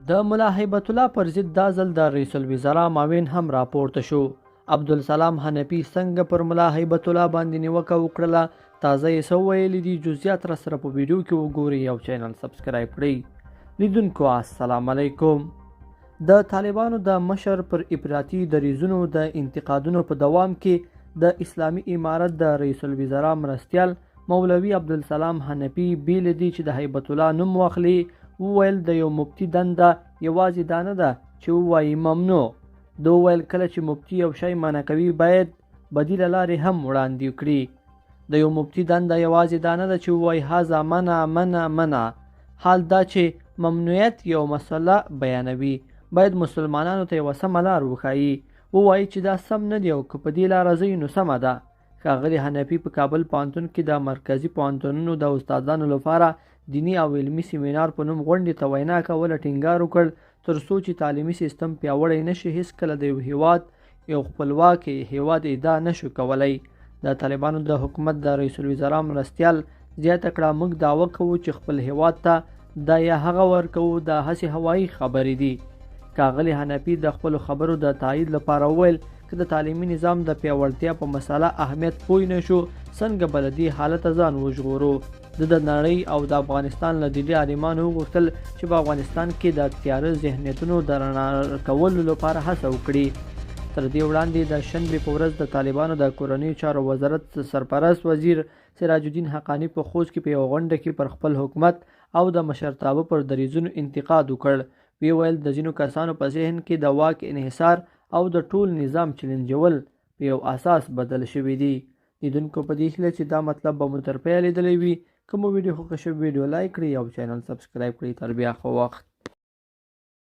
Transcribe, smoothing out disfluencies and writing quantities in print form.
د ملا هیبت الله پر ضد دا ځل د رئیس الوزرا معاون هم راپورته شو. عبدالسلام حنفي څنګه پر ملا هیبت الله باندې نیوکه وکړله، تازه یې څه ویلي دي، جزئیات را سره په ویډیو کې وګورئ او چینل سبسکرایب کړئ. لیدونکو السلام علیکم. د طالبانو د مشر پر افراطي دریځونو د انتقادونو په دوام کې د اسلامي امارت د رئیس الوزرا مرستیال مولوي عبدالسلام حنفي بیل دي چې د هیبت الله نوم واخلي، وویل د یو مفتي دنده یوازې دا نه ده چې ووایي ممنوع. ده وویل کله چې مفتي یو شی منع کوي باید بدیله لارې هم وړاندې کړي. د یو مفتي دنده یوازې دا نه ده چې ووایي هذا منع منع منع. حال دا چې ممنوعیت یو مسله بیانوي، باید مسلمانانو ته یوه سمه لار وښایي، ووایي چې دا سم نه دی او که په دې لاره ځئ نو سمه ده. ښاغلي حنفي په کابل پوهنتون کې د مرکزي پوهنتونونو د استادانو لپاره دینی او علمي سیمینار په نوم غونډې ته وینا کوله، ټینګار وکړ تر څو چې تعلیمي سیستم پیاوړی نشي هیڅکله د یو هیواد یو خپلواک هیواد ادعا نشو کولی. د طالبانو د حکومت د رئیس الوزرا مرستیال زیاته کړه موږ دعوه کوو چې خپل هیواد ته دا یا هغه ورکوو دا هسې هوایي خبرې دي. ښاغلي حنفي د خپلو خبرو د تایید لپاره وویل که د تعلیمي نظام د پیاوړتیا په مسله اهمیت پوه نشو څنګه به له دې حالته ځان وژغورو. د نړۍ او د افغانستان له دیني عالمانو وغوښتل چې په افغانستان کې د تیاره ذهنیتونو د رڼا کولو لپاره هڅه وکړي. تر دې وړاندې د شنبې په ورځ د طالبانو د کورنیو چارو وزارت سرپرست وزیر سراج الدین حقانی په خوست کې په یوه غونډه کې پر خپل حکومت او د مشرتابه پر دریځونو انتقاد وکړ. وی ویل د ځینو کسانو په ذهن کې د واک انحصار او د ټول نظام چیلنجول په یو اساس بدل شوي دي. لیدونکو په دې هیله چې دا مطلب به مو تر پایه لیدلی وي. که مو ویډیو خوښه شوې ویډیو لایک کړئ او چینل سبسکرایب کړئ. تر بیا ښه وخت.